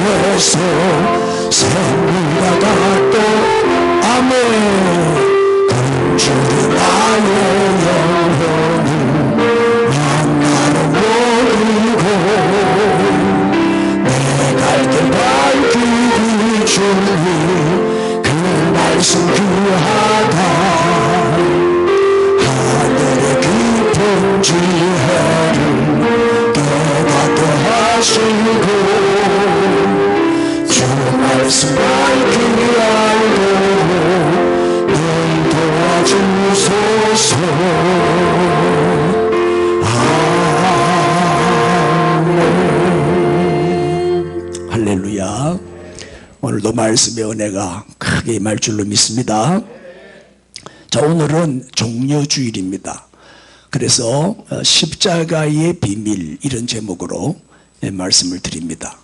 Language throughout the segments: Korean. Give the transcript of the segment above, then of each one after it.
주소서. 생명과 같도 아멘. 간절히 나의 영혼을 만나러 오리고 내 갈 길 밝히 비추니 그 말씀 귀하다. 하늘의 깊은 지혜를 깨닫게 하시고 주 말씀 밝히 알도록 늘 도와주소서. 아멘. 할렐루야. 오늘도 말씀의 은혜가 크게 임할 줄로 믿습니다. 자, 오늘은 종려주일입니다. 그래서 십자가의 비밀, 이런 제목으로 말씀을 드립니다.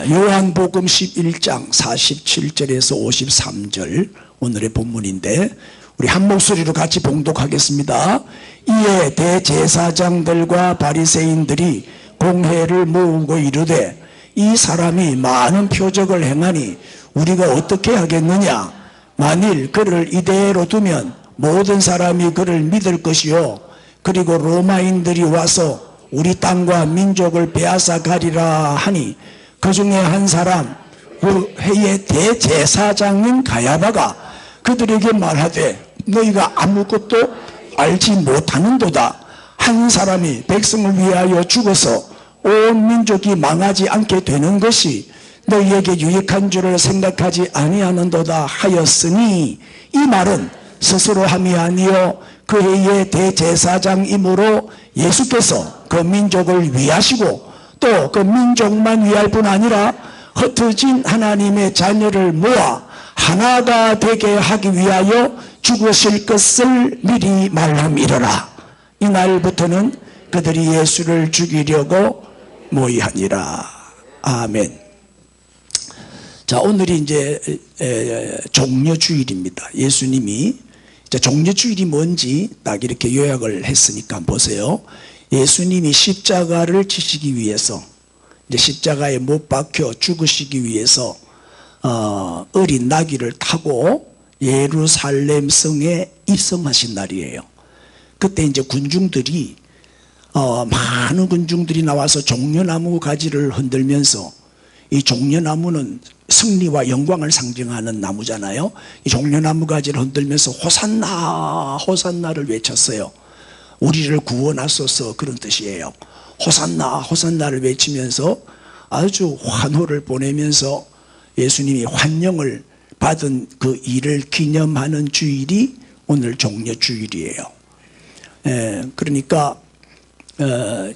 요한복음 11장 47절에서 53절 오늘의 본문인데 우리 한 목소리로 같이 봉독하겠습니다. 이에 대제사장들과 바리새인들이 공회를 모으고 이르되 이 사람이 많은 표적을 행하니 우리가 어떻게 하겠느냐. 만일 그를 이대로 두면 모든 사람이 그를 믿을 것이요 그리고 로마인들이 와서 우리 땅과 민족을 빼앗아 가리라 하니 그 중에 한 사람 그 회의 대제사장인 가야바가 그들에게 말하되 너희가 아무것도 알지 못하는도다. 한 사람이 백성을 위하여 죽어서 온 민족이 망하지 않게 되는 것이 너희에게 유익한 줄을 생각하지 아니하는도다 하였으니 이 말은 스스로 함이 아니요 그 해의 대제사장이므로 예수께서 그 민족을 위하시고 또 그 민족만 위할 뿐 아니라 흩어진 하나님의 자녀를 모아 하나가 되게 하기 위하여 죽으실 것을 미리 말함이러라. 이날부터는 그들이 예수를 죽이려고 모이하니라. 아멘. 자, 오늘이 이제 종려주일입니다. 예수님이 이제 종려주일이 뭔지 딱 이렇게 요약을 했으니까 보세요. 예수님이 십자가를 지시기 위해서, 이제 십자가에 못 박혀 죽으시기 위해서 어린 나귀를 타고 예루살렘 성에 입성하신 날이에요. 그때 이제 군중들이 많은 군중들이 나와서 종려나무 가지를 흔들면서, 이 종려나무는 승리와 영광을 상징하는 나무잖아요. 이 종려나무 가지를 흔들면서 호산나 호산나를 외쳤어요. 우리를 구원하소서, 그런 뜻이에요. 호산나 호산나를 외치면서 아주 환호를 보내면서 예수님이 환영을 받은 그 일을 기념하는 주일이 오늘 종려주일이에요. 그러니까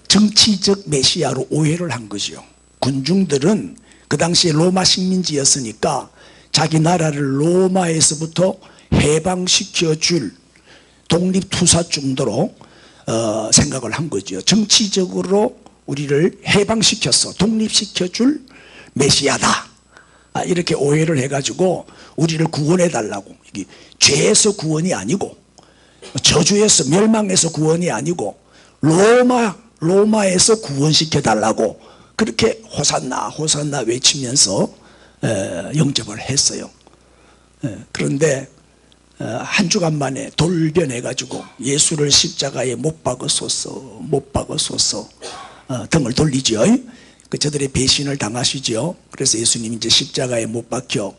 정치적 메시아로 오해를 한 거죠. 군중들은 그 당시에 로마 식민지였으니까 자기 나라를 로마에서부터 해방시켜 줄 독립투사 정도로 생각을 한 거죠. 정치적으로 우리를 해방시켜서 독립시켜 줄 메시아다, 이렇게 오해를 해가지고 우리를 구원해 달라고. 이게 죄에서 구원이 아니고 저주에서 멸망에서 구원이 아니고 로마에서 구원시켜 달라고 그렇게 호산나 호산나 외치면서 영접을 했어요. 그런데 한 주간 만에 돌변해가지고 예수를 십자가에 못 박으소서 못 박으소서 등을 돌리죠. 저들의 배신을 당하시죠. 그래서 예수님이 이제 십자가에 못 박혀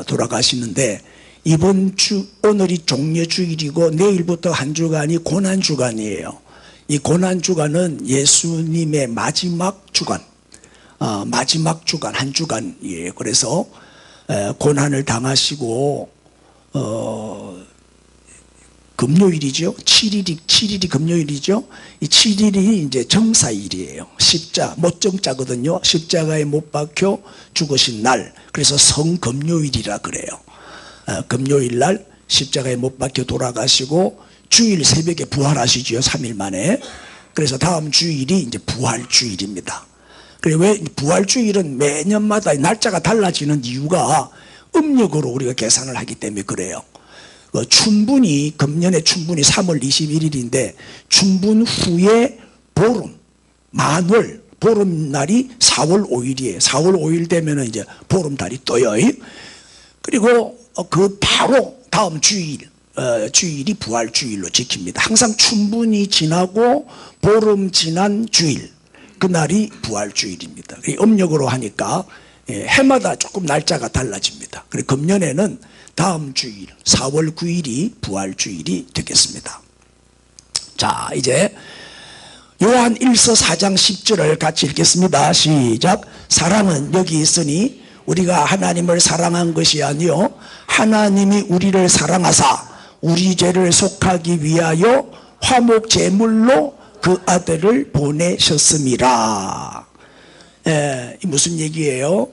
돌아가시는데, 이번 주 오늘이 종려주일이고 내일부터 한 주간이 고난주간이에요. 이 고난주간은 예수님의 마지막 주간, 마지막 주간, 한 주간이에요. 그래서 고난을 당하시고 금요일이죠. 7일이 금요일이죠. 이 7일이 이제 정사일이에요. 못정자거든요. 십자가에 못 박혀 죽으신 날. 그래서 성금요일이라 그래요. 금요일 날 십자가에 못 박혀 돌아가시고 주일 새벽에 부활하시죠. 3일 만에. 그래서 다음 주일이 이제 부활주일입니다. 그래, 왜 부활주일은 매년마다 날짜가 달라지는 이유가 음력으로 우리가 계산을 하기 때문에 그래요. 춘분이, 금년에 춘분이 3월 21일인데 춘분 후에 보름, 만월, 보름날이 4월 5일이에요. 4월 5일 되면 이제 보름달이 떠요. 그리고 그 바로 다음 주일이 부활주일로 지킵니다. 항상 춘분이 지나고 보름 지난 주일, 그날이 부활주일입니다. 음력으로 하니까 해마다 조금 날짜가 달라집니다. 그리고 금년에는 다음 주일 4월 9일이 부활주일이 되겠습니다. 자, 이제 요한 1서 4장 10절을 같이 읽겠습니다. 시작. 사랑은 여기 있으니 우리가 하나님을 사랑한 것이 아니요 하나님이 우리를 사랑하사 우리 죄를 속하기 위하여 화목 제물로 그 아들을 보내셨음이라. 이 무슨 얘기예요?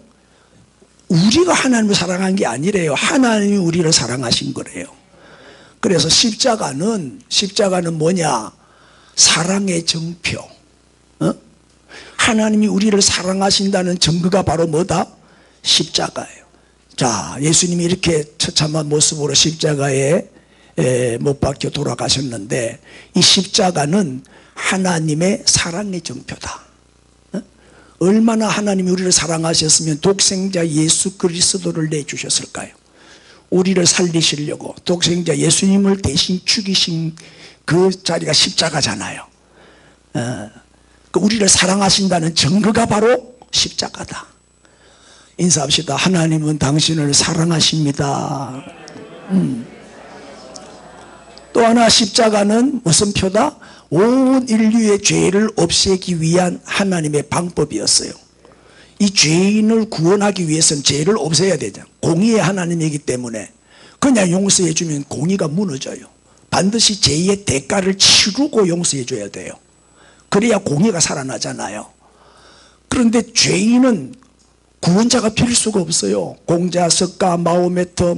우리가 하나님을 사랑한 게 아니래요. 하나님이 우리를 사랑하신 거래요. 그래서 십자가는 뭐냐? 사랑의 증표. 하나님이 우리를 사랑하신다는 증거가 바로 뭐다? 십자가예요. 자, 예수님이 이렇게 처참한 모습으로 십자가에 못 박혀 돌아가셨는데, 이 십자가는 하나님의 사랑의 증표다. 얼마나 하나님이 우리를 사랑하셨으면 독생자 예수 그리스도를 내주셨을까요? 우리를 살리시려고 독생자 예수님을 대신 죽이신 그 자리가 십자가잖아요. 우리를 사랑하신다는 증거가 바로 십자가다. 인사합시다. 하나님은 당신을 사랑하십니다. 또 하나 십자가는 무슨 표다? 온 인류의 죄를 없애기 위한 하나님의 방법이었어요. 이 죄인을 구원하기 위해서는 죄를 없애야 되잖아요. 공의의 하나님이기 때문에 그냥 용서해 주면 공의가 무너져요. 반드시 죄의 대가를 치르고 용서해 줘야 돼요. 그래야 공의가 살아나잖아요. 그런데 죄인은 구원자가 필수가 없어요. 공자, 석가, 마호메트,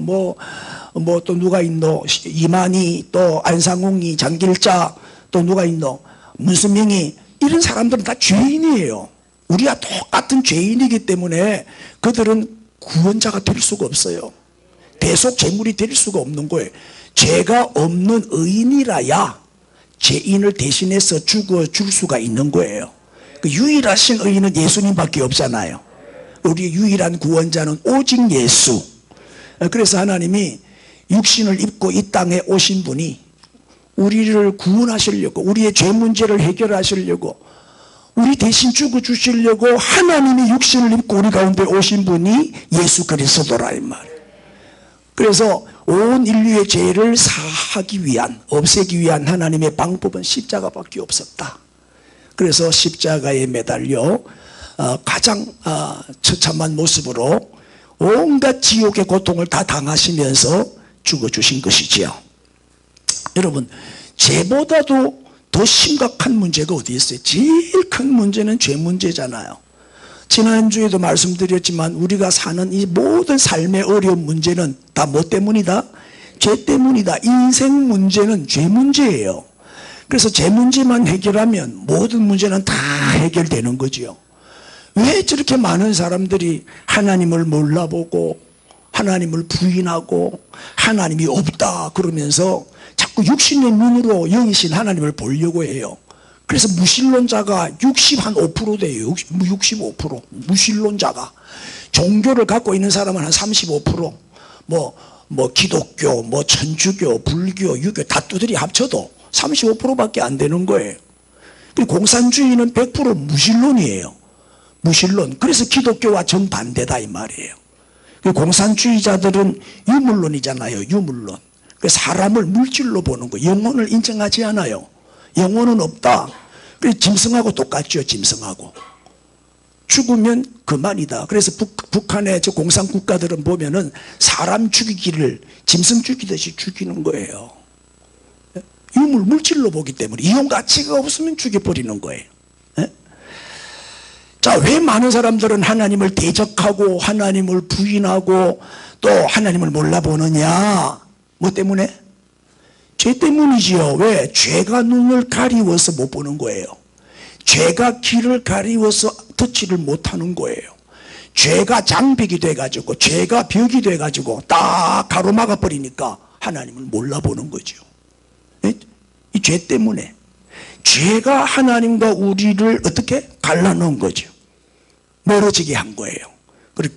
또 누가 있노? 이만희, 또 안상홍이, 장길자, 또 누가 있노? 문수명이, 이런 사람들은 다 죄인이에요. 우리가 똑같은 죄인이기 때문에 그들은 구원자가 될 수가 없어요. 대속 제물이 될 수가 없는 거예요. 죄가 없는 의인이라야 죄인을 대신해서 죽어줄 수가 있는 거예요. 그 유일하신 의인은 예수님밖에 없잖아요. 우리의 유일한 구원자는 오직 예수. 그래서 하나님이 육신을 입고 이 땅에 오신 분이 우리를 구원하시려고, 우리의 죄 문제를 해결하시려고, 우리 대신 죽어주시려고 하나님이 육신을 입고 우리 가운데 오신 분이 예수 그리스도라 이 말이에요. 그래서 온 인류의 죄를 사하기 위한, 없애기 위한 하나님의 방법은 십자가밖에 없었다. 그래서 십자가에 매달려 가장 처참한 모습으로 온갖 지옥의 고통을 다 당하시면서 죽어주신 것이지요. 여러분, 죄보다도 더 심각한 문제가 어디 있어요? 제일 큰 문제는 죄 문제잖아요. 지난주에도 말씀드렸지만 우리가 사는 이 모든 삶의 어려운 문제는 다 뭐 때문이다? 죄 때문이다. 인생 문제는 죄 문제예요. 그래서 죄 문제만 해결하면 모든 문제는 다 해결되는 거지요. 왜 저렇게 많은 사람들이 하나님을 몰라보고 하나님을 부인하고 하나님이 없다 그러면서 자꾸 육신의 눈으로 영이신 하나님을 보려고 해요. 그래서 무신론자가 65% 돼요. 65%. 무신론자가. 종교를 갖고 있는 사람은 한 35%. 기독교, 천주교, 불교, 유교 다 두드리 합쳐도 35%밖에 안 되는 거예요. 그리고 공산주의는 100% 무신론이에요. 무신론. 그래서 기독교와 정반대다 이 말이에요. 공산주의자들은 유물론이잖아요. 유물론. 사람을 물질로 보는 거. 영혼을 인정하지 않아요. 영혼은 없다. 그래서 짐승하고 똑같죠. 짐승하고. 죽으면 그만이다. 그래서 북한의 저 공산국가들은 보면은 사람 죽이기를 짐승 죽이듯이 죽이는 거예요. 유물, 물질로 보기 때문에 이용 가치가 없으면 죽여버리는 거예요. 자, 왜 많은 사람들은 하나님을 대적하고 하나님을 부인하고 또 하나님을 몰라보느냐? 뭐 때문에? 죄 때문이지요. 왜? 죄가 눈을 가리워서 못 보는 거예요. 죄가 귀를 가리워서 듣지를 못하는 거예요. 죄가 장벽이 돼가지고, 죄가 벽이 돼가지고 딱 가로막아 버리니까 하나님을 몰라보는 거죠. 이 죄 때문에. 죄가 하나님과 우리를 어떻게 갈라놓은 거죠. 멀어지게 한 거예요. 그리고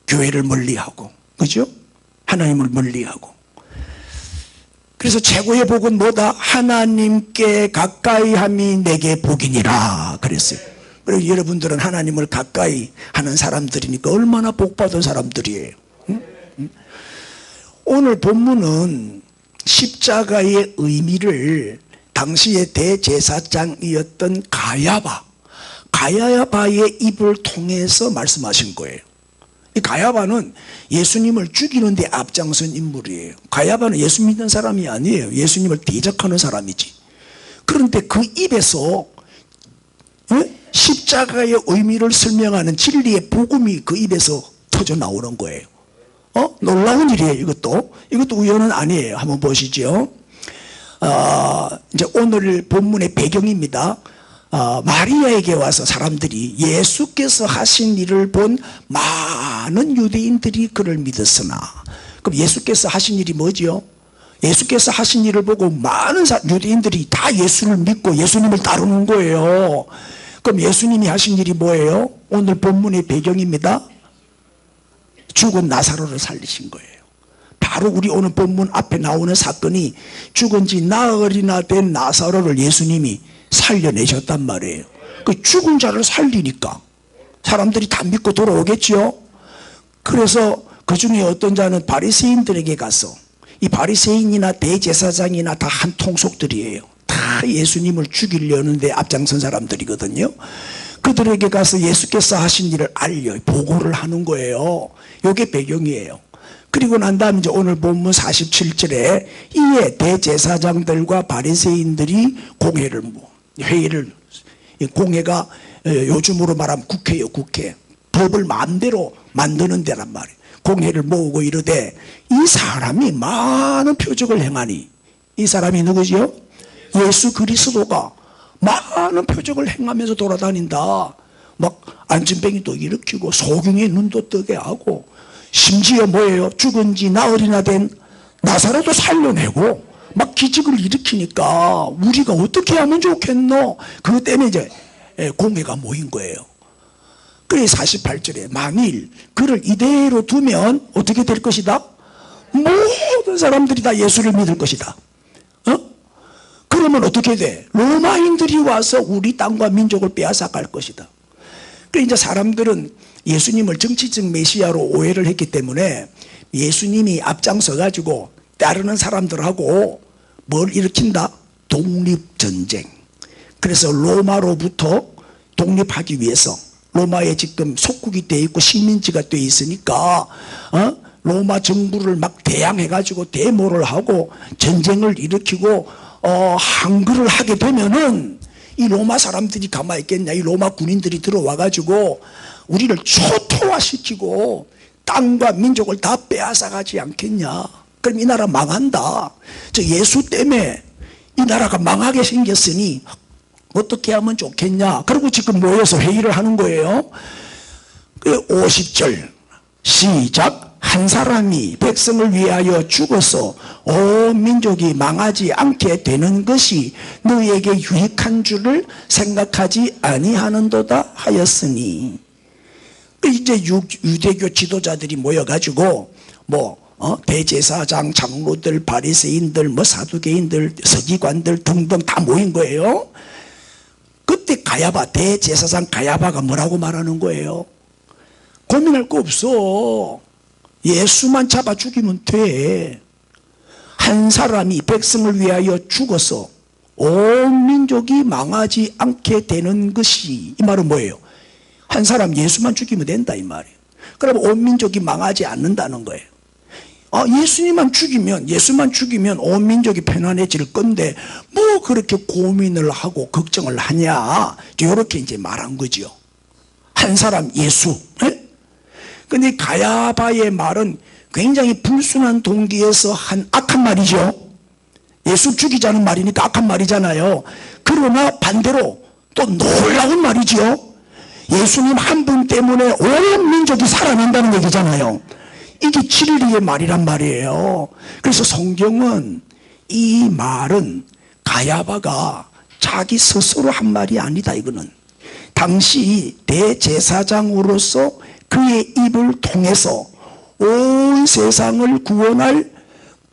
교회를 멀리하고, 그죠? 하나님을 멀리하고. 그래서 최고의 복은 뭐다? 하나님께 가까이함이 내게 복이니라 그랬어요. 그리고 여러분들은 하나님을 가까이 하는 사람들이니까 얼마나 복받은 사람들이에요. 응? 응? 오늘 본문은 십자가의 의미를 당시의 대제사장이었던 가야바의 입을 통해서 말씀하신 거예요. 이 가야바는 예수님을 죽이는 데 앞장선 인물이에요. 가야바는 예수 믿는 사람이 아니에요. 예수님을 대적하는 사람이지. 그런데 그 입에서 십자가의 의미를 설명하는 진리의 복음이 그 입에서 터져 나오는 거예요. 놀라운 일이에요. 이것도 우연은 아니에요. 한번 보시죠. 이제 오늘 본문의 배경입니다. 마리아에게 와서 사람들이 예수께서 하신 일을 본 많은 유대인들이 그를 믿었으나, 그럼 예수께서 하신 일이 뭐지요? 예수께서 하신 일을 보고 많은 유대인들이 다 예수를 믿고 예수님을 따르는 거예요. 그럼 예수님이 하신 일이 뭐예요? 오늘 본문의 배경입니다. 죽은 나사로를 살리신 거예요. 바로 우리 오늘 본문 앞에 나오는 사건이 죽은 지 나흘이나 된 나사로를 예수님이 살려내셨단 말이에요. 그 죽은 자를 살리니까 사람들이 다 믿고 돌아오겠죠. 그래서 그 중에 어떤 자는 바리새인들에게 가서, 이 바리새인이나 대제사장이나 다 한 통속들이에요. 다 예수님을 죽이려는데 앞장선 사람들이거든요. 그들에게 가서 예수께서 하신 일을 보고를 하는 거예요. 이게 배경이에요. 그리고 난 다음 이제 오늘 본문 47절에 이에 대제사장들과 바리새인들이 공회가 요즘으로 말하면 국회예요. 국회. 법을 마음대로 만드는 데란 말이에요. 공회를 모으고 이르되 이 사람이 많은 표적을 행하니, 이 사람이 누구지요? 예수 그리스도가 많은 표적을 행하면서 돌아다닌다. 막 안진뱅이도 일으키고 소경의 눈도 뜨게 하고, 심지어 뭐예요? 죽은 지 나흘이나 된 나사로도 살려내고 막 기적을 일으키니까 우리가 어떻게 하면 좋겠노? 그것 때문에 이제 공회가 모인 거예요. 그래 48절에 만일 그를 이대로 두면 어떻게 될 것이다? 모든 사람들이 다 예수를 믿을 것이다. 그러면 어떻게 돼? 로마인들이 와서 우리 땅과 민족을 빼앗아갈 것이다. 그래 이제 사람들은 예수님을 정치적 메시아로 오해를 했기 때문에 예수님이 앞장서 가지고 따르는 사람들하고 뭘 일으킨다? 독립전쟁. 그래서 로마로부터 독립하기 위해서, 로마에 지금 속국이 돼 있고 식민지가 돼 있으니까 로마 정부를 막 대항해 가지고 데모를 하고 전쟁을 일으키고 항거를 하게 되면은 이 로마 사람들이 가만히 있겠냐? 이 로마 군인들이 들어와 가지고 우리를 초토화시키고 땅과 민족을 다 빼앗아가지 않겠냐? 그럼 이 나라 망한다. 저 예수 때문에 이 나라가 망하게 생겼으니 어떻게 하면 좋겠냐? 그리고 지금 모여서 회의를 하는 거예요. 50절 시작. 한 사람이 백성을 위하여 죽어서 온 민족이 망하지 않게 되는 것이 너희에게 유익한 줄을 생각하지 아니하는도다 하였으니, 이제 유대교 지도자들이 모여가지고 대제사장, 장로들, 바리새인들, 사두개인들, 서기관들 등등 다 모인 거예요. 그때 대제사장 가야바가 뭐라고 말하는 거예요? 고민할 거 없어. 예수만 잡아 죽이면 돼. 한 사람이 백성을 위하여 죽어서 온 민족이 망하지 않게 되는 것이, 이 말은 뭐예요? 한 사람 예수만 죽이면 된다 이 말이에요. 그럼 온 민족이 망하지 않는다는 거예요. 예수만 죽이면 온 민족이 편안해질 건데 뭐 그렇게 고민을 하고 걱정을 하냐, 이렇게 이제 말한 거죠. 한 사람 예수. 근데 가야바의 말은 굉장히 불순한 동기에서 한 악한 말이죠. 예수 죽이자는 말이니까 악한 말이잖아요. 그러나 반대로 또 놀라운 말이죠. 예수님 한 분 때문에 온 민족이 살아난다는 얘기잖아요. 이게 진리의 말이란 말이에요. 그래서 성경은 이 말은 가야바가 자기 스스로 한 말이 아니다. 이거는 당시 대제사장으로서 그의 입을 통해서 온 세상을 구원할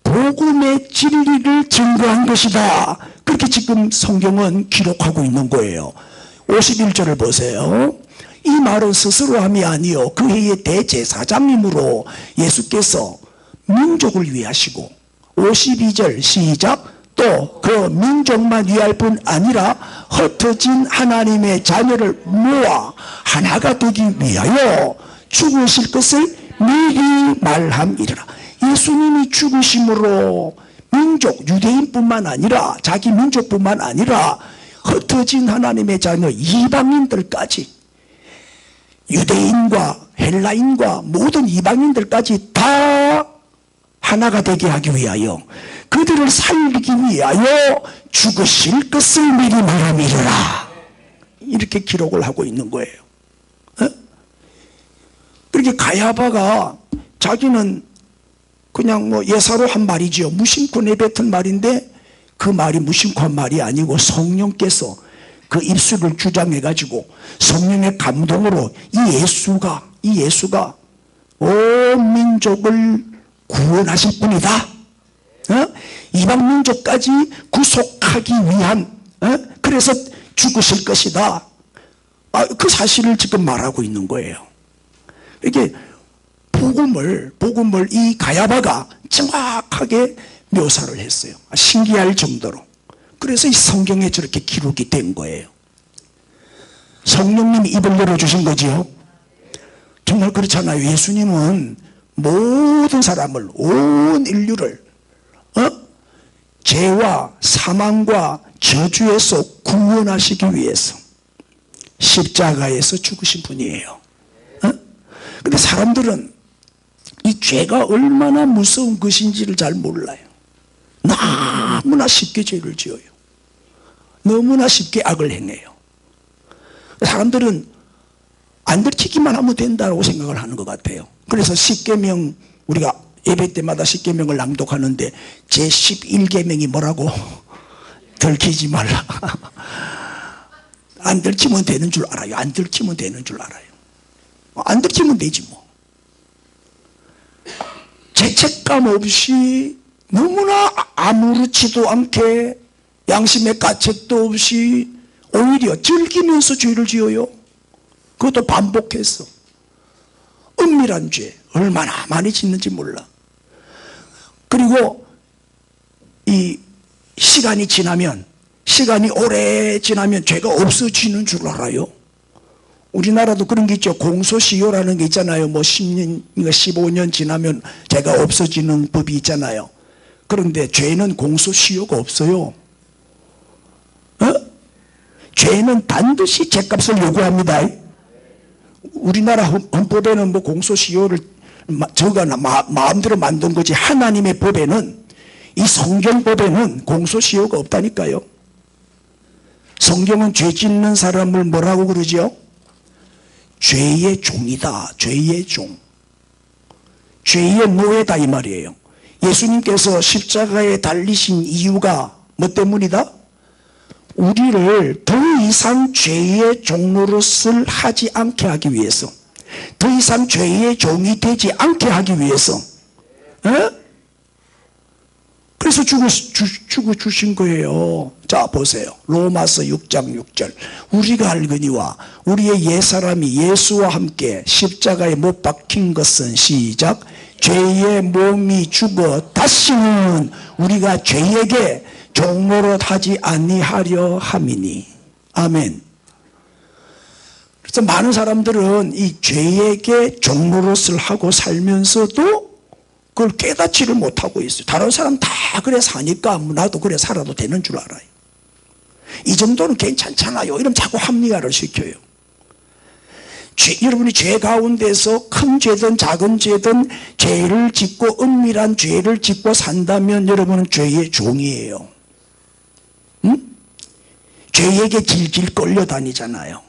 복음의 진리를 증거한 것이다. 그렇게 지금 성경은 기록하고 있는 거예요. 51절을 보세요. 이 말은 스스로 함이 아니요 그 해의 대제사장님으로 예수께서 민족을 위하시고 52절 시작. 또 그 민족만 위할 뿐 아니라 흩어진 하나님의 자녀를 모아 하나가 되기 위하여 죽으실 것을 미리 말함이라. 예수님이 죽으심으로 민족 유대인뿐만 아니라 자기 민족뿐만 아니라 흩어진 하나님의 자녀 이방인들까지 유대인과 헬라인과 모든 이방인들까지 다 하나가 되게 하기 위하여 그들을 살리기 위하여 죽으실 것을 미리 말함이라. 이렇게 기록을 하고 있는 거예요. 그렇게 가야바가 자기는 그냥 뭐 예사로 한 말이지요. 무심코 내뱉은 말인데 그 말이 무심코 한 말이 아니고 성령께서 그 입술을 주장해 가지고 성령의 감동으로 이 예수가 온 민족을 구원하실 분이다. 이방 민족까지 구속하기 위한 그래서 죽으실 것이다. 그 사실을 지금 말하고 있는 거예요. 이게 복음을 이 가야바가 정확하게 묘사를 했어요. 신기할 정도로. 그래서 이 성경에 저렇게 기록이 된 거예요. 성령님이 입을 열어주신 거지요. 정말 그렇잖아요. 예수님은 모든 사람을, 온 인류를 죄와 사망과 저주에서 구원하시기 위해서 십자가에서 죽으신 분이에요. 근데 사람들은 이 죄가 얼마나 무서운 것인지를 잘 몰라요. 너무나 쉽게 죄를 지어요. 너무나 쉽게 악을 행해요. 사람들은 안 들키기만 하면 된다고 생각을 하는 것 같아요. 그래서 십계명, 우리가 예배 때마다 십계명을 낭독하는데 제 11계명이 뭐라고? 들키지 말라. 안 들키면 되는 줄 알아요. 안 들키면 되는 줄 알아요. 안 들키면 되지 뭐. 죄책감 없이 너무나 아무렇지도 않게 양심의 가책도 없이 오히려 즐기면서 죄를 지어요. 그것도 반복해서. 은밀한 죄 얼마나 많이 짓는지 몰라. 그리고 이 시간이 오래 지나면 죄가 없어지는 줄 알아요. 우리나라도 그런 게 있죠. 공소시효라는 게 있잖아요. 뭐 10년, 15년 지나면 죄가 없어지는 법이 있잖아요. 그런데 죄는 공소시효가 없어요. 죄는 반드시 죄값을 요구합니다. 우리나라 헌법에는 뭐 공소시효를 저거나 마음대로 만든 거지. 하나님의 법에는, 이 성경법에는 공소시효가 없다니까요. 성경은 죄 짓는 사람을 뭐라고 그러죠? 죄의 종이다. 죄의 종. 죄의 노예다 이 말이에요. 예수님께서 십자가에 달리신 이유가 뭐 때문이다? 우리를 더 이상 죄의 종노릇을 하지 않게 하기 위해서, 더 이상 죄의 종이 되지 않게 하기 위해서. 그래서 죽어주신 거예요. 자 보세요. 로마서 6장 6절. 우리가 알거니와 우리의 옛사람이 예수와 함께 십자가에 못 박힌 것은 시작. 죄의 몸이 죽어 다시는 우리가 죄에게 종노릇 하지 아니하려 함이니. 아멘. 그래서 많은 사람들은 이 죄에게 종노릇을 하고 살면서도 그걸 깨닫지를 못하고 있어요. 다른 사람 다 그래 사니까 나도 그래 살아도 되는 줄 알아요. 이 정도는 괜찮잖아요. 이러면 자꾸 합리화를 시켜요. 여러분이 죄 가운데서 큰 죄든 작은 죄든 죄를 짓고 은밀한 죄를 짓고 산다면 여러분은 죄의 종이에요. 죄에게 질질 끌려다니잖아요.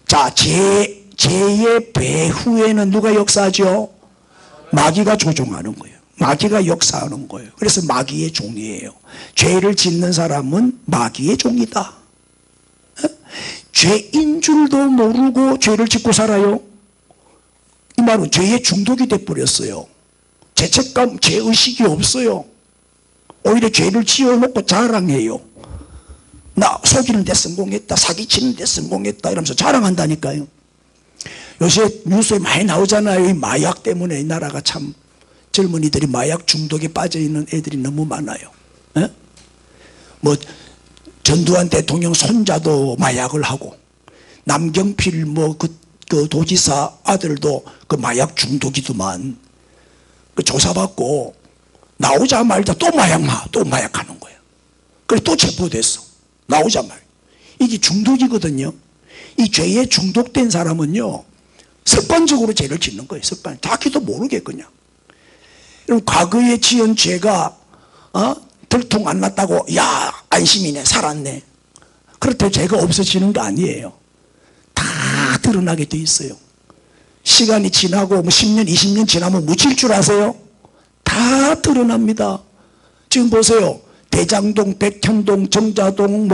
자, 죄의 배후에는 누가 역사하죠? 마귀가 조종하는 거예요. 마귀가 역사하는 거예요. 그래서 마귀의 종이에요. 죄를 짓는 사람은 마귀의 종이다. 죄인 줄도 모르고 죄를 짓고 살아요. 이 말은 죄에 중독이 돼버렸어요. 죄책감, 죄의식이 없어요. 오히려 죄를 지어놓고 자랑해요. 나 속이는 데 성공했다, 사기치는 데 성공했다 이러면서 자랑한다니까요. 요새 뉴스에 많이 나오잖아요. 이 마약 때문에 이 나라가 참 젊은이들이 마약 중독에 빠져있는 애들이 너무 많아요. 에? 뭐 전두환 대통령 손자도 마약을 하고, 남경필 그 도지사 아들도 그 마약 중독이더만. 그 조사받고 나오자마자 또 마약하는 거예요. 그래 또 체포됐어. 나오자마자. 이게 중독이거든요. 이 죄에 중독된 사람은요, 습관적으로 죄를 짓는 거예요. 습관. 자기도 모르게 그냥. 그럼 과거에 지은 죄가 들통 안 났다고 야 안심이네, 살았네. 그렇다고 죄가 없어지는 거 아니에요. 다 드러나게 돼 있어요. 시간이 지나고 10년 20년 지나면 묻힐 줄 아세요? 다 드러납니다. 지금 보세요. 대장동, 백현동, 정자동,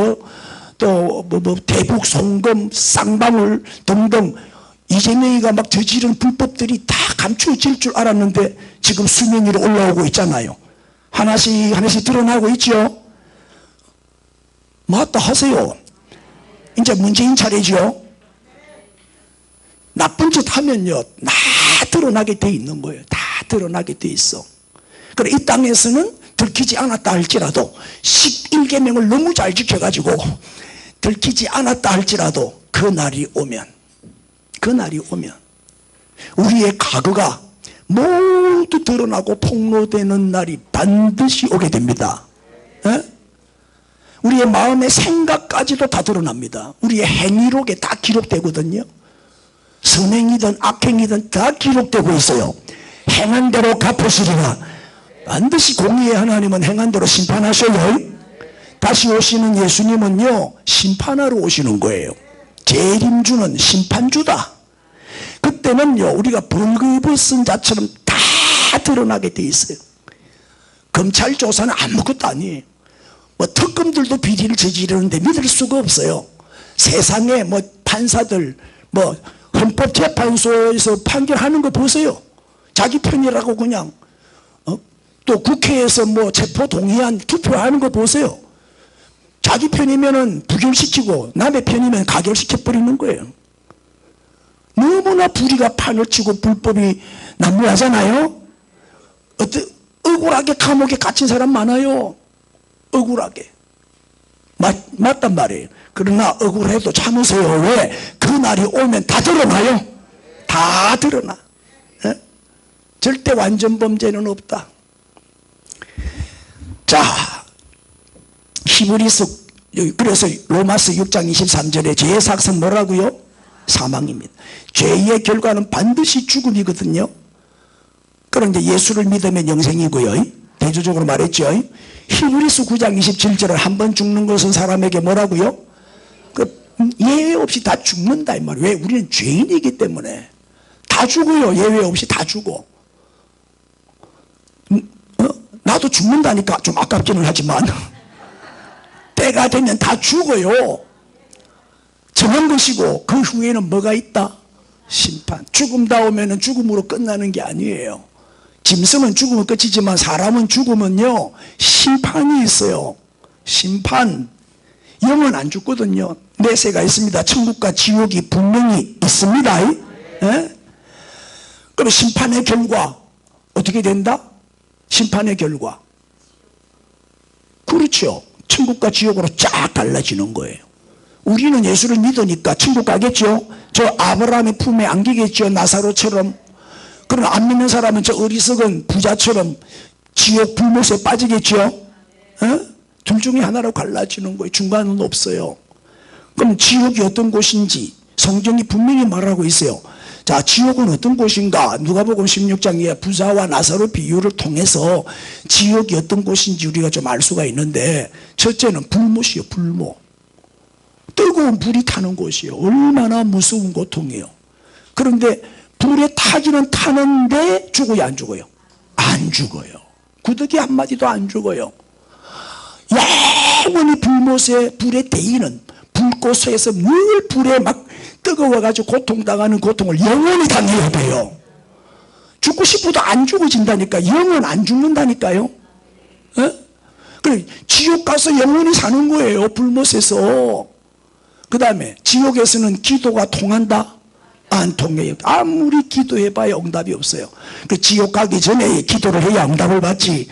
대북 송금, 쌍방울 등등 이재명이가 막 저지른 불법들이 다 감추어질 줄 알았는데 지금 수면 위로 올라오고 있잖아요. 하나씩 드러나고 있죠. 맞다 하세요. 이제 문재인 차례죠. 나쁜 짓 하면요, 다 드러나게 돼 있는 거예요. 다 드러나게 돼 있어. 그래, 이 땅에서는 들키지 않았다 할지라도 11계명을 너무 잘 지켜가지고 들키지 않았다 할지라도 그 날이 오면 우리의 과거가 모두 드러나고 폭로되는 날이 반드시 오게 됩니다. 에? 우리의 마음의 생각까지도 다 드러납니다. 우리의 행위록에 다 기록되거든요. 선행이든 악행이든 다 기록되고 있어요. 행한 대로 갚으시리라. 반드시 공의의 하나님은 행한 대로 심판하셔요. 다시 오시는 예수님은요, 심판하러 오시는 거예요. 재림주는 심판주다. 그때는요, 우리가 벌금을 쓴 자처럼 다 드러나게 돼 있어요. 검찰 조사는 아무것도 아니에요. 특검들도 비리를 저지르는데 믿을 수가 없어요. 세상에 판사들, 헌법재판소에서 판결하는 거 보세요. 자기 편이라고 그냥, 또 국회에서 체포 동의안 투표하는 거 보세요. 자기 편이면은 부결시키고 남의 편이면 가결시켜버리는 거예요. 너무나 불의가 판을 치고 불법이 난무하잖아요. 억울하게 감옥에 갇힌 사람 많아요. 억울하게. 맞단 말이에요. 그러나 억울해도 참으세요. 왜? 그날이 오면 다 드러나요. 다 드러나. 에? 절대 완전 범죄는 없다. 자, 히브리서, 그래서 로마서 6장 23절에 죄의 삭은 뭐라고요? 사망입니다. 죄의 결과는 반드시 죽음이거든요. 그런데 예수를 믿으면 영생이고요. 대조적으로 말했죠. 히브리서 9장 27절은 한번 죽는 것은 사람에게 뭐라고요? 예외 없이 다 죽는다 이 말이에요. 왜? 우리는 죄인이기 때문에 다 죽어요. 예외 없이 다 죽어. 나도 죽는다니까 좀 아깝기는 하지만 때가 되면 다 죽어요. 정한 것이고 그 후에는 뭐가 있다? 심판. 죽음 다오면은 죽음으로 끝나는 게 아니에요. 짐승은 죽으면 끝이지만 사람은 죽으면요, 심판이 있어요. 심판. 영은 안 죽거든요. 내세가 있습니다. 천국과 지옥이 분명히 있습니다. 예? 그럼 심판의 결과 어떻게 된다? 심판의 결과, 그렇죠. 천국과 지옥으로 쫙 갈라지는 거예요. 우리는 예수를 믿으니까 천국 가겠죠. 저 아브라함의 품에 안기겠죠. 나사로처럼. 그러나 안 믿는 사람은 저 어리석은 부자처럼 지옥 불못에 빠지겠죠. 어? 둘 중에 하나로 갈라지는 거예요. 중간은 없어요. 그럼 지옥이 어떤 곳인지 성경이 분명히 말하고 있어요. 자, 지옥은 어떤 곳인가? 누가복음 16장에 부자와 나사로 비유를 통해서 지옥이 어떤 곳인지 우리가 좀 알 수가 있는데, 첫째는 불못이요. 불못. 뜨거운 불이 타는 곳이에요. 얼마나 무서운 고통이에요. 그런데 불에 타기는 타는데 죽어요, 안 죽어요? 안 죽어요. 구더기 한마디도 안 죽어요. 영원히 불못에 불에 데이는, 불꽃에서 늘 불에 막 뜨거워가지고 고통당하는 고통을 영원히 당해야 돼요. 죽고 싶어도 안 죽어진다니까. 영은 안 죽는다니까요. 그래, 지옥 가서 영원히 사는 거예요. 불못에서. 그 다음에 지옥에서는 기도가 통한다? 안 통해요. 아무리 기도해봐야 응답이 없어요. 그 지옥 가기 전에 기도를 해야 응답을 받지.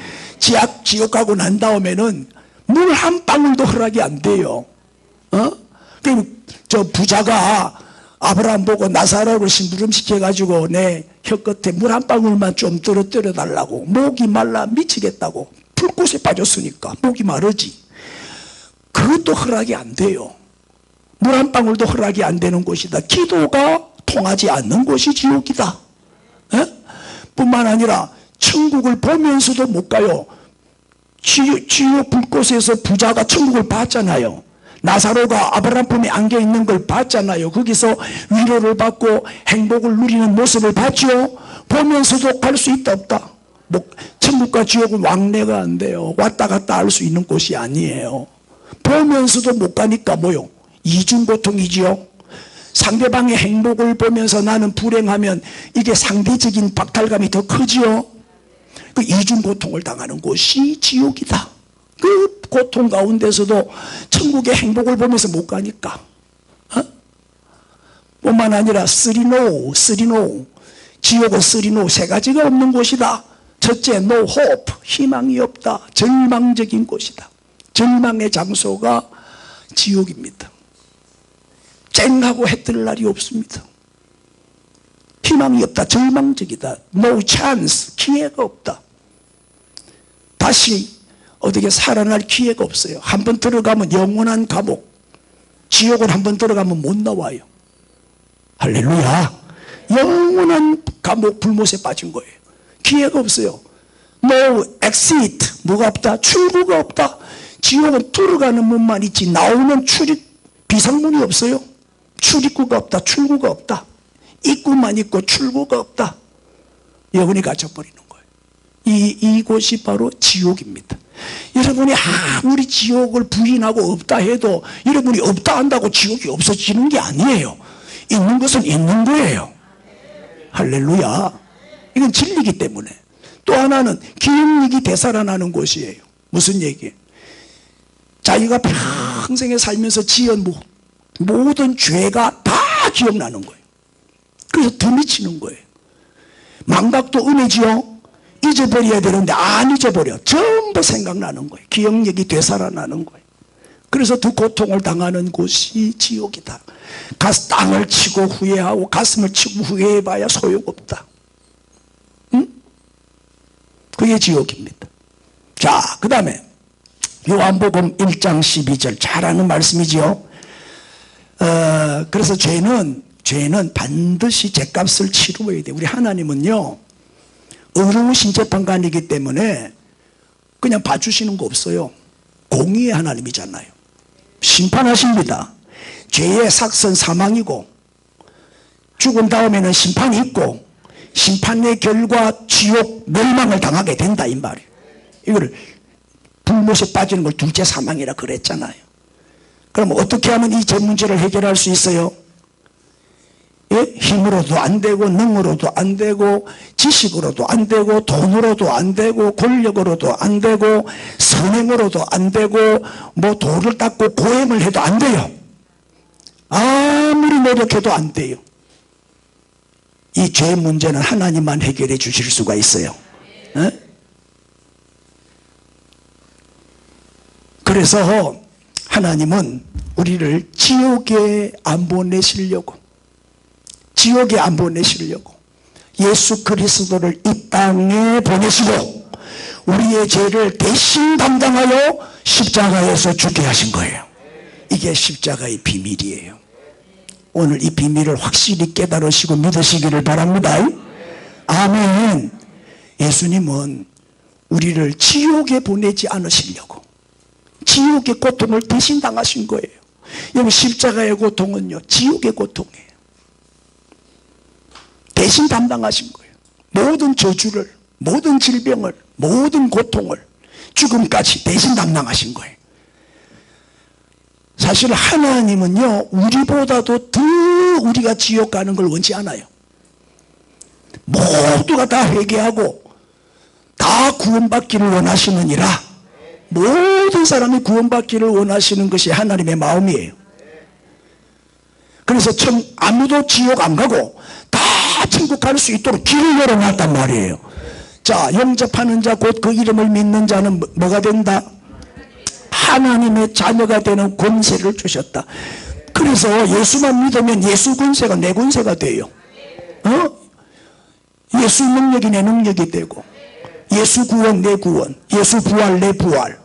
지옥 가고 난 다음에는 물 한 방울도 허락이 안 돼요. 그럼 저 부자가 아브라함 보고 나사로를 심부름시켜가지고 내 혀끝에 물 한 방울만 좀 떨어뜨려 달라고. 목이 말라 미치겠다고. 불꽃에 빠졌으니까 목이 마르지. 그것도 허락이 안 돼요. 물 한 방울도 허락이 안 되는 곳이다. 기도가 통하지 않는 곳이 지옥이다. 뿐만 아니라 천국을 보면서도 못 가요. 지옥 불꽃에서 부자가 천국을 봤잖아요. 나사로가 아브라함 품에 안겨 있는 걸 봤잖아요. 거기서 위로를 받고 행복을 누리는 모습을 봤죠. 보면서도 갈 수 있다 없다? 천국과 지옥은 왕래가 안 돼요. 왔다 갔다 할 수 있는 곳이 아니에요. 보면서도 못 가니까 뭐요? 이중고통이지요. 상대방의 행복을 보면서 나는 불행하면 이게 상대적인 박탈감이 더 크지요. 그 이중고통을 당하는 곳이 지옥이다. 그 고통 가운데서도 천국의 행복을 보면서 못 가니까. 뿐만 아니라 쓰리노. 지옥은 쓰리노. 세 가지가 없는 곳이다. 첫째, no hope. 희망이 없다. 절망적인 곳이다. 절망의 장소가 지옥입니다. 쨍하고 해 뜰 날이 없습니다. 희망이 없다. 절망적이다. No chance. 기회가 없다. 다시 어떻게 살아날 기회가 없어요. 한번 들어가면 영원한 감옥. 지옥은 한번 들어가면 못 나와요. 할렐루야. 영원한 감옥 불못에 빠진 거예요. 기회가 없어요. No exit. 뭐가 없다? 출구가 없다. 지옥은 들어가는 문만 있지 나오는 비상문이 없어요. 출입구가 없다. 출구가 없다. 입구만 있고 출구가 없다. 영원히 갇혀버리는 거예요. 이곳이 바로 지옥입니다. 여러분이 아무리 지옥을 부인하고 없다 해도 여러분이 없다 한다고 지옥이 없어지는 게 아니에요. 있는 것은 있는 거예요. 할렐루야. 이건 진리이기 때문에. 또 하나는 기억력이 되살아나는 곳이에요. 무슨 얘기예요? 자기가 평생에 살면서 지은 모든 죄가 다 기억나는 거예요. 그래서 더 미치는 거예요. 망각도 은혜지요. 잊어버려야 되는데 안 잊어버려. 전부 생각나는 거예요. 기억력이 되살아나는 거예요. 그래서 더 고통을 당하는 곳이 지옥이다. 땅을 치고 후회하고 가슴을 치고 후회해봐야 소용없다. 응? 그게 지옥입니다. 자, 그 다음에 요한복음 1장 12절 잘 아는 말씀이지요. 그래서 죄는 반드시 죗값을 치루어야 돼요. 우리 하나님은요 의로우신 재판관이기 때문에 그냥 봐주시는 거 없어요. 공의의 하나님이잖아요. 심판하십니다. 죄의 삭선 사망이고 죽은 다음에는 심판이 있고 심판의 결과 지옥 멸망을 당하게 된다 이 말이에요. 이거를 불못에 빠지는 걸 둘째 사망이라 그랬잖아요. 그럼 어떻게 하면 이 죄 문제를 해결할 수 있어요? 예? 힘으로도 안 되고 능으로도 안 되고 지식으로도 안 되고 돈으로도 안 되고 권력으로도 안 되고 선행으로도 안 되고 뭐 돌을 닦고 고행을 해도 안 돼요. 아무리 노력해도 안 돼요. 이 죄 문제는 하나님만 해결해 주실 수가 있어요. 예? 그래서 하나님은 우리를 지옥에 안 보내시려고 예수 그리스도를 이 땅에 보내시고 우리의 죄를 대신 담당하여 십자가에서 죽게 하신 거예요. 이게 십자가의 비밀이에요. 오늘 이 비밀을 확실히 깨달으시고 믿으시기를 바랍니다. 아멘. 예수님은 우리를 지옥에 보내지 않으시려고 지옥의 고통을 대신 당하신 거예요. 여기 십자가의 고통은요 지옥의 고통이에요. 대신 담당하신 거예요. 모든 저주를, 모든 질병을, 모든 고통을 죽음까지 대신 담당하신 거예요. 사실 하나님은요, 우리보다도 더 우리가 지옥 가는 걸 원치 않아요. 모두가 다 회개하고 다 구원받기를 원하시느니라. 모든 사람이 구원받기를 원하시는 것이 하나님의 마음이에요. 그래서 아무도 지옥 안 가고 다 천국 갈 수 있도록 길을 열어놨단 말이에요. 자, 영접하는 자 곧 그 이름을 믿는 자는 뭐가 된다? 하나님의 자녀가 되는 권세를 주셨다. 그래서 예수만 믿으면 예수 권세가 내 권세가 돼요. 예수 능력이 내 능력이 되고, 예수 구원 내 구원, 예수 부활 내 부활.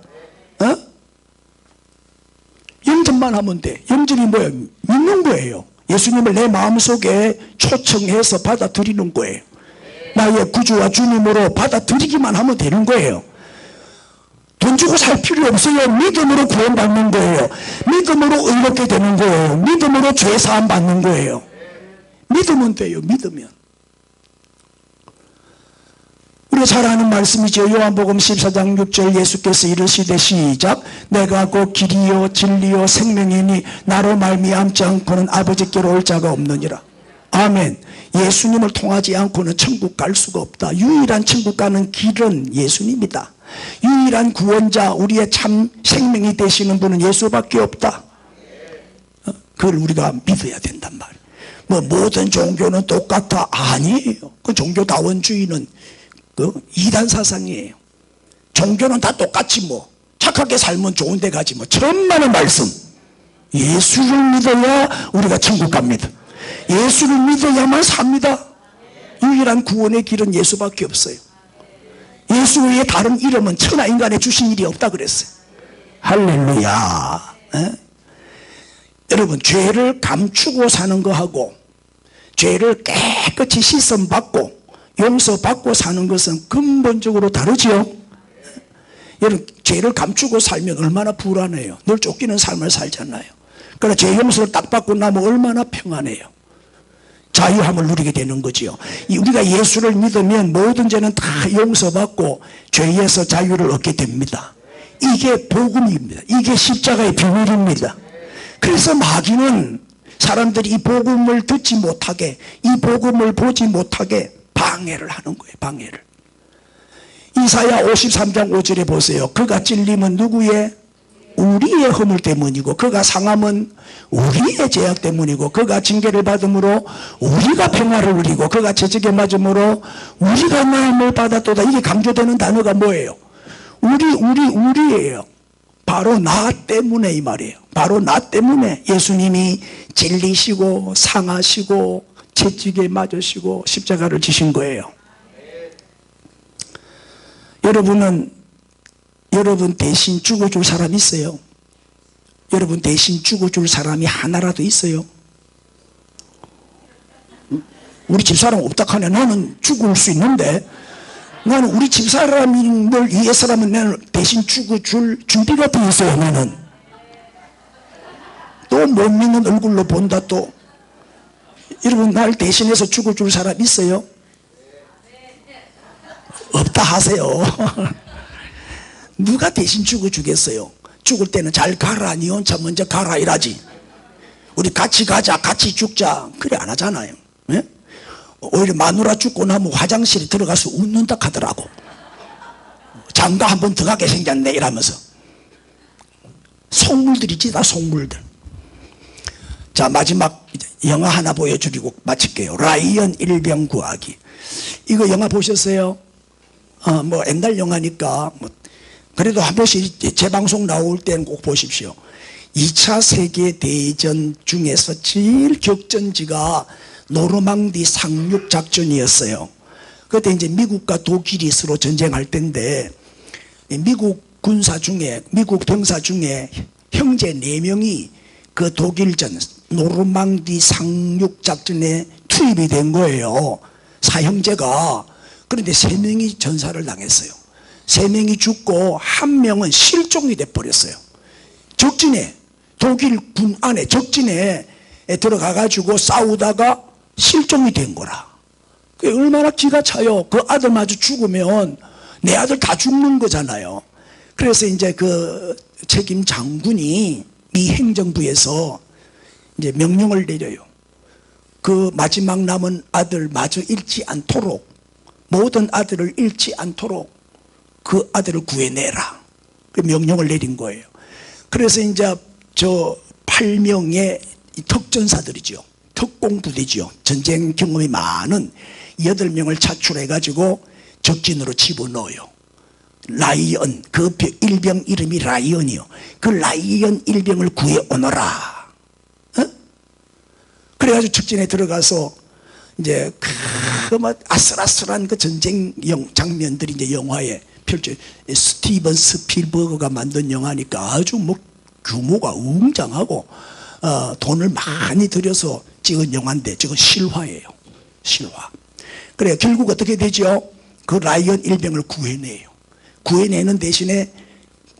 영접만 하면 돼. 영접이 뭐예요? 믿는 거예요. 예수님을 내 마음속에 초청해서 받아들이는 거예요. 나의 구주와 주님으로 받아들이기만 하면 되는 거예요. 돈 주고 살 필요 없어요. 믿음으로 구원받는 거예요. 믿음으로 의롭게 되는 거예요. 믿음으로 죄사함 받는 거예요. 믿으면 돼요. 믿으면. 우리가 잘 아는 말씀이죠. 요한복음 14장 6절 예수께서 이르시되 시작. 내가 곧 길이요 진리요 생명이니 나로 말미암지 않고는 아버지께로 올 자가 없느니라. 아멘. 예수님을 통하지 않고는 천국 갈 수가 없다. 유일한 천국 가는 길은 예수님이다. 유일한 구원자, 우리의 참 생명이 되시는 분은 예수밖에 없다. 그걸 우리가 믿어야 된단 말이에요. 모든 종교는 똑같아. 아니에요. 그 종교다원주의는 그 이단 사상이에요. 종교는 다 똑같이 착하게 살면 좋은 데 가지 천만의 말씀. 예수를 믿어야 우리가 천국 갑니다. 예수를 믿어야만 삽니다. 유일한 구원의 길은 예수밖에 없어요. 예수 외에 다른 이름은 천하 인간에 주신 일이 없다 그랬어요. 할렐루야. 여러분, 죄를 감추고 사는 거하고 죄를 깨끗이 씻음받고 용서받고 사는 것은 근본적으로 다르죠. 여러분, 죄를 감추고 살면 얼마나 불안해요. 늘 쫓기는 삶을 살잖아요. 그러나 죄 용서를 딱 받고 나면 얼마나 평안해요. 자유함을 누리게 되는 거지요. 우리가 예수를 믿으면 모든 죄는 다 용서받고 죄에서 자유를 얻게 됩니다. 이게 복음입니다. 이게 십자가의 비밀입니다. 그래서 마귀는 사람들이 이 복음을 듣지 못하게, 이 복음을 보지 못하게 방해를 하는 거예요. 방해를. 이사야 53장 5절에 보세요. 그가 찔림은 누구의? 우리의 허물 때문이고 그가 상함은 우리의 죄악 때문이고 그가 징계를 받음으로 우리가 평화를 누리고 그가 채찍에 맞음으로 우리가 나음을 받았도다. 이게 강조되는 단어가 뭐예요? 우리예요. 바로 나 때문에 이 말이에요. 바로 나 때문에 예수님이 찔리시고 상하시고 채찍에 맞으시고 십자가를 지신 거예요. 여러분 대신 죽어줄 사람 있어요? 여러분 대신 죽어줄 사람이 하나라도 있어요? 우리 집사람 없다 하냐? 나는 죽을 수 있는데, 나는 우리 집사람을 위해서라면 나는 대신 죽어줄 준비가 돼 있어요. 나는 또 못 믿는 얼굴로 본다. 또 여러분, 날 대신해서 죽어줄 사람 있어요? 없다 하세요. 누가 대신 죽어주겠어요? 죽을 때는 잘 가라, 니 혼자 먼저 가라 이라지. 우리 같이 가자, 같이 죽자, 그래 안 하잖아요. 네? 오히려 마누라 죽고 나면 화장실에 들어가서 웃는다 하더라고. 장가 한 번 더 가게 생겼네 이러면서. 속물들이지, 다 속물들. 자, 마지막 영화 하나 보여드리고 마칠게요. 라이언 일병 구하기. 이거 영화 보셨어요? 옛날 영화니까 그래도 한 번씩 재방송 나올 때는 꼭 보십시오. 2차 세계대전 중에서 제일 격전지가 노르망디 상륙작전이었어요. 그때 이제 미국과 독일이 서로 전쟁할 때인데, 미국 군사 중에, 미국 병사 중에 형제 4명이 그 독일전 노르망디 상륙작전에 투입이 된 거예요. 사형제가. 그런데 3명이 전사를 당했어요. 3명이 죽고 1명은 실종이 돼버렸어요. 적진에, 독일 군 안에 적진에 들어가가지고 싸우다가 실종이 된 거라. 그게 얼마나 기가 차요. 그 아들마저 죽으면 내 아들 다 죽는 거잖아요. 그래서 이제 그 책임 장군이 미 행정부에서 이제 명령을 내려요. 그 마지막 남은 아들 마저 잃지 않도록, 모든 아들을 잃지 않도록 그 아들을 구해내라, 그 명령을 내린 거예요. 그래서 이제 저 8명의 특전사들이죠, 특공부대죠, 전쟁 경험이 많은 8명을 차출해 가지고 적진으로 집어넣어요. 라이언, 그 일병 이름이 라이언이요. 그 라이언 일병을 구해오너라. 그래가지고 적진에 들어가서 이제 그 아슬아슬한 그 전쟁 장면들이 이제 영화에 펼쳐. 스티븐 스필버그가 만든 영화니까 아주 뭐 규모가 웅장하고 돈을 많이 들여서 찍은 영화인데, 저건 실화예요. 실화. 그래 결국 어떻게 되죠? 그 라이언 일병을 구해내요. 구해내는 대신에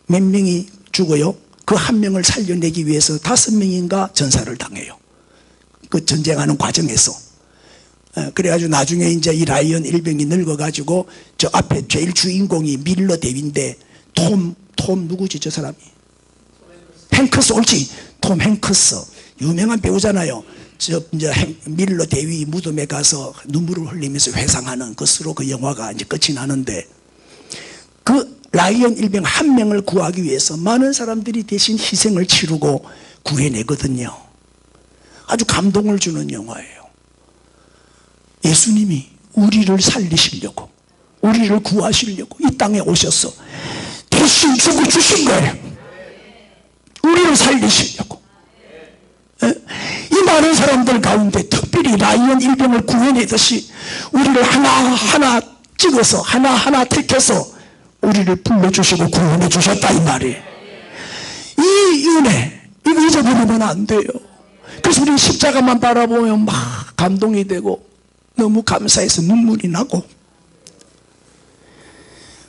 몇 명이 죽어요. 그 한 명을 살려내기 위해서 5명인가 전사를 당해요. 그 전쟁하는 과정에서. 그래가지고 나중에 이제 이 라이언 일병이 늙어가지고 저 앞에 제일 주인공이 밀러 대위인데 톰 누구지 저 사람이? 행크스, 옳지. 톰 행크스. 유명한 배우잖아요. 저 이제 밀러 대위 무덤에 가서 눈물을 흘리면서 회상하는 것으로 그 영화가 이제 끝이 나는데, 그 라이언 일병 한 명을 구하기 위해서 많은 사람들이 대신 희생을 치르고 구해내거든요. 아주 감동을 주는 영화예요. 예수님이 우리를 살리시려고, 우리를 구하시려고 이 땅에 오셔서 대신 죽어주신 거예요. 우리를 살리시려고. 이 많은 사람들 가운데 특별히 라이언 일병을 구해내듯이 우리를 하나하나 찍어서 하나하나 택해서 우리를 불러주시고 구원해 주셨다 이 말이에요. 이 은혜, 이거 잊어버리면 안 돼요. 그래서 우리 십자가만 바라보면 막 감동이 되고 너무 감사해서 눈물이 나고.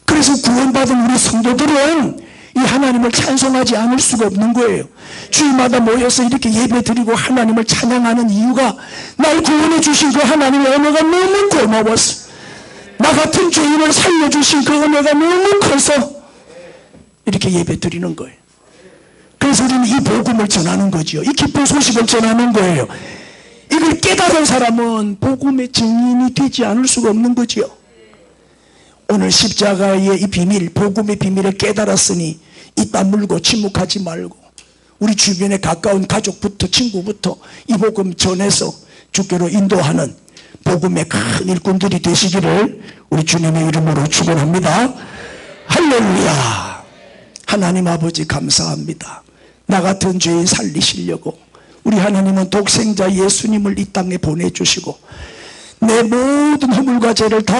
그래서 구원받은 우리 성도들은 이 하나님을 찬송하지 않을 수가 없는 거예요. 주일마다 모여서 이렇게 예배 드리고 하나님을 찬양하는 이유가 날 구원해 주신 그 하나님의 은혜가 너무 고마웠어. 나 같은 죄인을 살려주신 그 은혜가 너무 커서 이렇게 예배 드리는 거예요. 그래서 우리는 이 복음을 전하는 거죠. 이 기쁜 소식을 전하는 거예요. 이걸 깨달은 사람은 복음의 증인이 되지 않을 수가 없는 거죠. 오늘 십자가의 이 비밀, 복음의 비밀을 깨달았으니 입 다물고 침묵하지 말고 우리 주변에 가까운 가족부터 친구부터 이 복음 전해서 주께로 인도하는 복음의 큰 일꾼들이 되시기를 우리 주님의 이름으로 축원합니다. 할렐루야. 하나님 아버지 감사합니다. 나 같은 죄인 살리시려고 우리 하나님은 독생자 예수님을 이 땅에 보내주시고 내 모든 허물과 죄를 다